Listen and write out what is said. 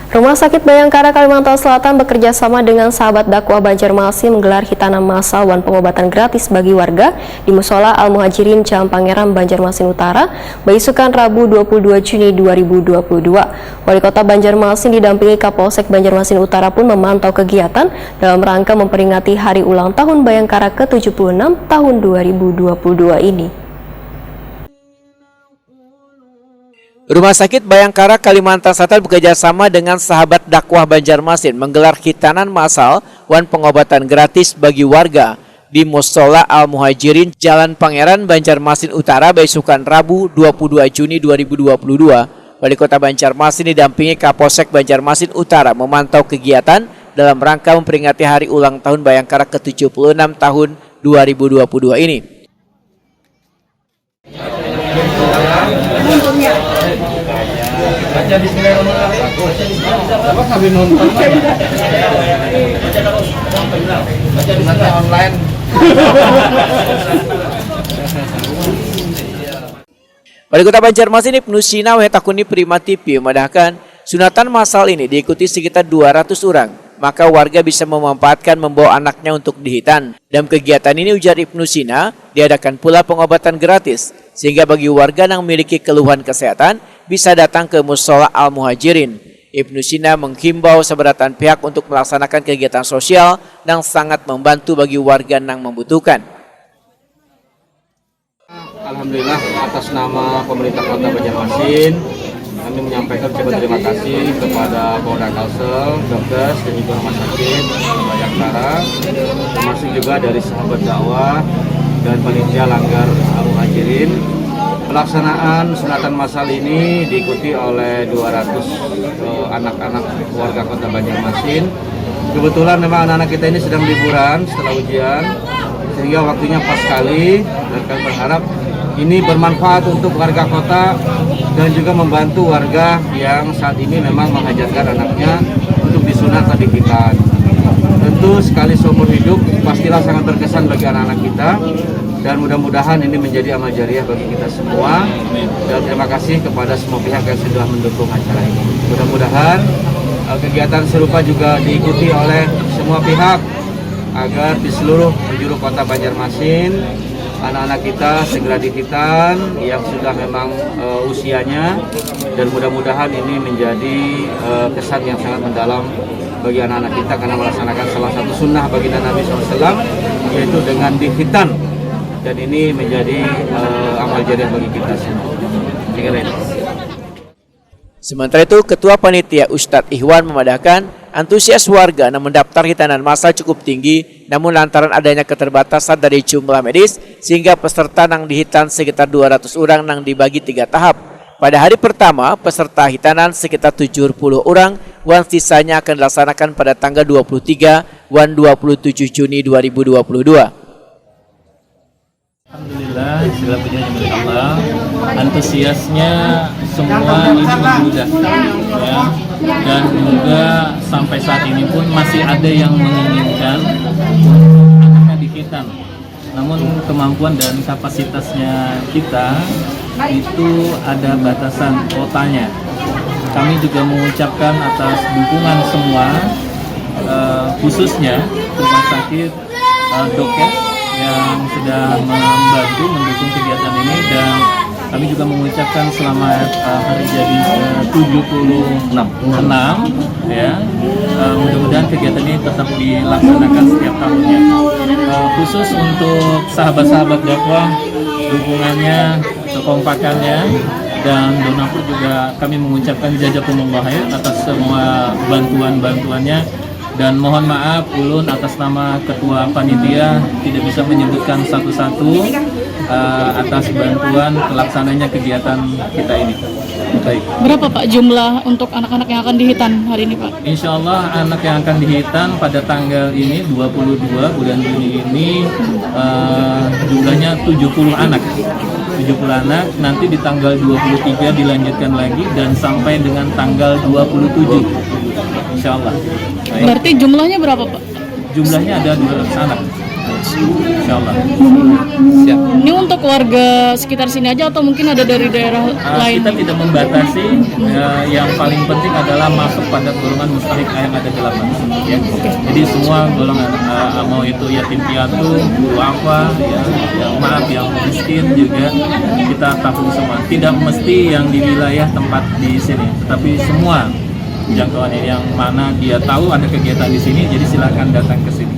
Rumah Sakit Bayangkara Kalimantan Selatan bekerja sama dengan sahabat dakwah Banjarmasin menggelar hitanan massal wan pengobatan gratis bagi warga di Musola Al-Muhajirin Jalan Pangeran Banjarmasin Utara, Baisukan Rabu 22 Juni 2022. Wali Kota Banjarmasin didampingi Kapolsek Banjarmasin Utara pun memantau kegiatan dalam rangka memperingati hari ulang tahun Bayangkara ke-76 tahun 2022 ini. Rumah Sakit Bayangkara Kalimantan Selatan bekerja sama dengan sahabat dakwah Banjarmasin menggelar hitanan massal wan pengobatan gratis bagi warga di Musola Al-Muhajirin Jalan Pangeran Banjarmasin Utara, Baisukan Rabu 22 Juni 2022. Wali Kota Banjarmasin didampingi Kapolsek Banjarmasin Utara memantau kegiatan dalam rangka memperingati hari ulang tahun Bayangkara ke-76 tahun 2022 ini. Baca bismillahirrahmanirrahim. Apa kami nonton? Baca online. Wali Kota Banjarmasin Ibnu Sina Wetakuni Prima TV memandahkan sunatan massal ini diikuti sekitar 200 orang. Maka warga bisa memanfaatkan membawa anaknya untuk dihitan. Dalam kegiatan ini, ujar Ibnu Sina, diadakan pula pengobatan gratis, sehingga bagi warga yang memiliki keluhan kesehatan bisa datang ke Musola Al-Muhajirin. Ibnu Sina menghimbau seberatan pihak untuk melaksanakan kegiatan sosial yang sangat membantu bagi warga yang membutuhkan. Alhamdulillah, atas nama pemerintah Kota Banjarmasin, kami menyampaikan ucapan terima kasih kepada Polda Kalsel, dokter dan juga rumah sakit Bayangkara, termasuk juga dari sahabat dakwah dan panitia Langgar Al-Muhajirin. Pelaksanaan sunatan massal ini diikuti oleh 200 anak-anak warga Kota Banjarmasin. Kebetulan memang anak-anak kita ini sedang liburan setelah ujian, sehingga waktunya pas sekali, dan kami berharap ini bermanfaat untuk warga kota dan juga membantu warga yang saat ini memang mengajarkan anaknya untuk disunat atau dihitan. Tentu sekali seumur hidup pastilah sangat berkesan bagi anak-anak kita, dan mudah-mudahan ini menjadi amal jariah bagi kita semua. Dan terima kasih kepada semua pihak yang sudah mendukung acara ini. Mudah-mudahan kegiatan serupa juga diikuti oleh semua pihak agar di seluruh penjuru Kota Banjarmasin anak-anak kita segera dihitan yang sudah memang usianya, dan mudah-mudahan ini menjadi kesan yang sangat mendalam bagi anak-anak kita karena melaksanakan salah satu sunnah baginda Nabi SAW, yaitu dengan dihitan, dan ini menjadi amal jariah bagi kita semua. Sementara itu, Ketua Panitia Ustadz Ihwan memadahkan antusias warga yang mendaftar hitanan massal cukup tinggi, namun lantaran adanya keterbatasan dari jumlah medis, sehingga peserta yang dihitan sekitar 200 orang yang dibagi 3 tahap. Pada hari pertama, peserta hitanan sekitar 70 orang, wan sisanya akan dilaksanakan pada tanggal 23 wan 27 Juni 2022. Alhamdulillah, segala puji milik Allah. Antusiasnya semua ini membludak, ya. Dan juga sampai saat ini pun masih ada yang menginginkan anaknya dihitan. Namun kemampuan dan kapasitasnya kita itu ada batasan kuotanya. Kami juga mengucapkan atas dukungan semua, khususnya rumah sakit Dokes yang sudah membantu mendukung kegiatan ini, dan kami juga mengucapkan selamat hari jadi 76 ya. Mudah-mudahan kegiatan ini tetap dilaksanakan setiap tahunnya. Khusus untuk sahabat-sahabat dakwah, dukungannya, kekompakannya, dan donatur juga kami mengucapkan jazakumullah khair atas semua bantuan-bantuannya. Dan mohon maaf ulun atas nama Ketua Panitia tidak bisa menyebutkan satu-satu atas bantuan pelaksananya kegiatan kita ini. Baik. Berapa Pak jumlah untuk anak-anak yang akan dihitan hari ini Pak? Insya Allah anak yang akan dihitan pada tanggal ini 22 bulan Juni ini jumlahnya 70 anak. 70 anak, nanti di tanggal 23 dilanjutkan lagi dan sampai dengan tanggal 27 insya Allah. Baik. Berarti jumlahnya berapa Pak? Jumlahnya ada 200 anak. Insya Allah. Siap. Ini untuk warga sekitar sini aja atau mungkin ada dari daerah lain? Kita tidak membatasi, yang paling penting adalah masuk pada golongan mustahik yang ada 8 ya. Jadi semua golongan, mau itu yatim piatu, duafa, ya, yang maaf, yang miskin juga kita tampung semua. Tidak mesti yang di wilayah tempat di sini, tapi semua jangkauan yang mana dia tahu ada kegiatan di sini, jadi silakan datang ke sini.